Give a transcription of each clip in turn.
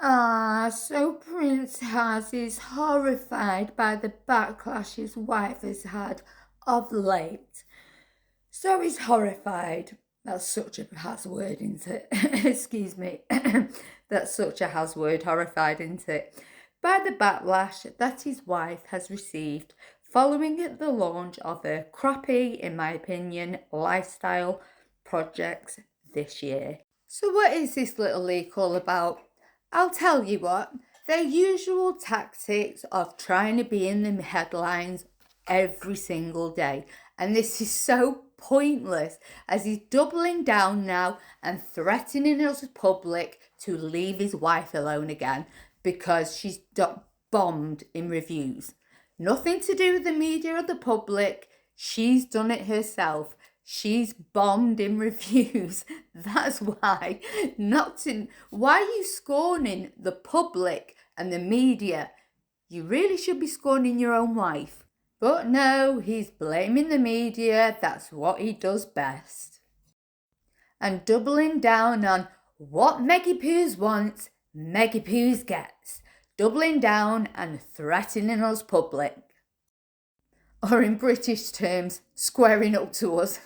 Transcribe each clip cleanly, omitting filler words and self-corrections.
So Prince Has is horrified by the backlash his wife has had of late. So he's horrified. That's such a has word, isn't it? Excuse me. That's such a has word, horrified, isn't it? By the backlash that his wife has received following the launch of her crappy, in my opinion, lifestyle projects this year. So, what is this little leak all about? I'll tell you what, their usual tactics of trying to be in the headlines every single day. And this is so pointless as he's doubling down now and threatening us as public to leave his wife alone again because she's bombed in reviews. Nothing to do with the media or the public. She's done it herself. She's bombed in reviews. That's why. Why are you scorning the public and the media? You really should be scorning your own wife. But no, he's blaming the media. That's what he does best. And doubling down on what Meggie Poos wants, Meggie Poos gets. Doubling down and threatening us public. Or in British terms, squaring up to us.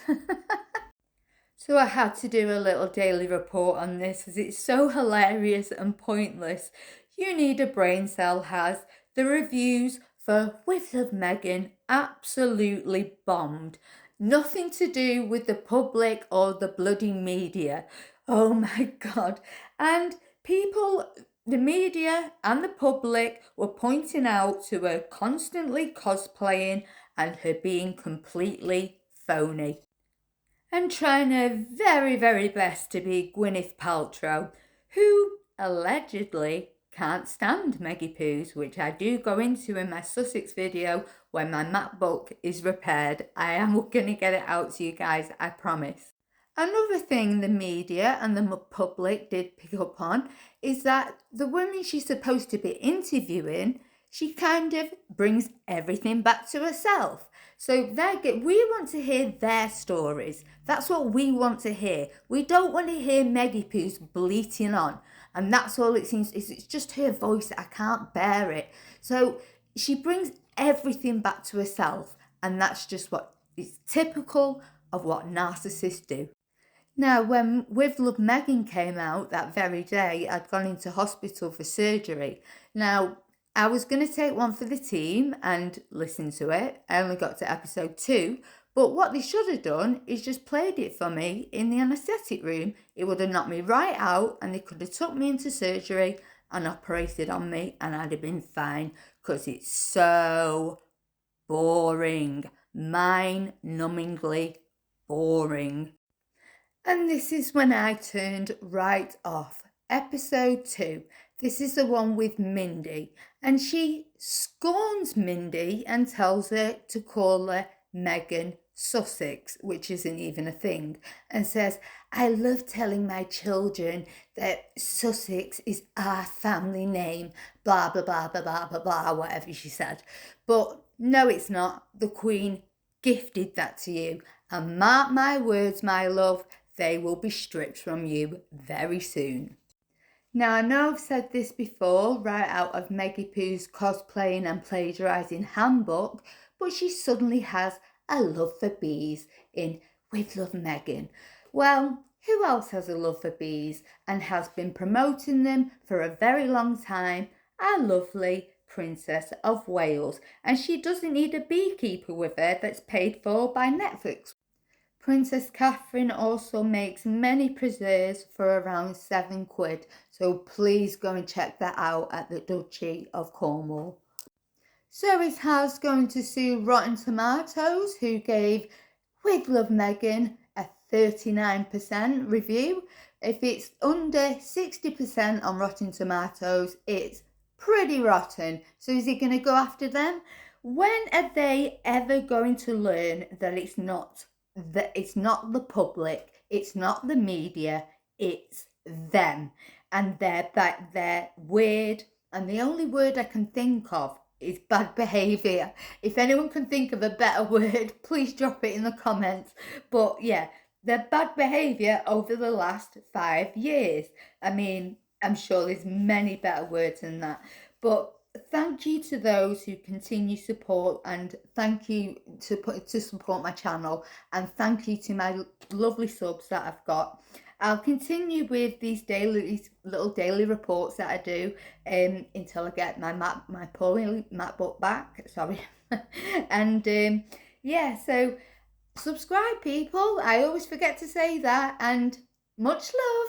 So I had to do a little daily report on this as it's so hilarious and pointless. You Need a Brain Cell has the reviews for With Love Megan absolutely bombed. Nothing to do with the public or the bloody media. Oh my God. And people, the media and the public were pointing out to her constantly cosplaying and her being completely phony. And trying her very, very best to be Gwyneth Paltrow, who allegedly can't stand Meggie Poos, which I do go into in my Sussex video when my MacBook is repaired. I am going to get it out to you guys, I promise. Another thing the media and the public did pick up on is that the woman she's supposed to be interviewing, she kind of brings everything back to herself. So we want to hear their stories. That's what we want to hear. We don't want to hear Meggie Poos bleating on. And that's all it seems. It's just her voice. I can't bear it. So she brings everything back to herself. And that's just what is typical of what narcissists do. Now, when With Love Megan came out that very day, I'd gone into hospital for surgery. Now, I was going to take one for the team and listen to it. I only got to episode 2. But what they should have done is just played it for me in the anaesthetic room. It would have knocked me right out and they could have took me into surgery and operated on me and I'd have been fine because it's so boring. Mind-numbingly boring. And this is when I turned right off. Episode 2. This is the one with Mindy. And she scorns Mindy and tells her to call her Megan Sussex, which isn't even a thing, and says, I love telling my children that Sussex is our family name, blah, blah, blah, blah, blah, blah, blah, whatever she said. But no, it's not. The Queen gifted that to you. And mark my words, my love, they will be stripped from you very soon. Now, I know I've said this before, right out of Meggie Poo's cosplaying and plagiarising handbook, but she suddenly has a love for bees in With Love Megan. Well, who else has a love for bees and has been promoting them for a very long time? Our lovely Princess of Wales. And she doesn't need a beekeeper with her that's paid for by Netflix. Princess Catherine also makes many preserves for around £7, so please go and check that out at the Duchy of Cornwall. So is House going to sue Rotten Tomatoes, who gave With Love Megan a 39% review. If it's under 60% on Rotten Tomatoes, it's pretty rotten. So is he going to go after them? When are they ever going to learn that it's not the public, it's not the media, it's them, and they're weird, and the only word I can think of is bad behaviour. If anyone can think of a better word, please drop it in the comments. But yeah, their bad behaviour over the last 5 years. I mean, I'm sure there's many better words than that. But thank you to those who continue support, and thank you to support my channel, and thank you to my lovely subs that I've got. I'll continue with these little daily reports that I do until I get my poor MacBook back. Sorry, and yeah, so subscribe, people. I always forget to say that, and much love.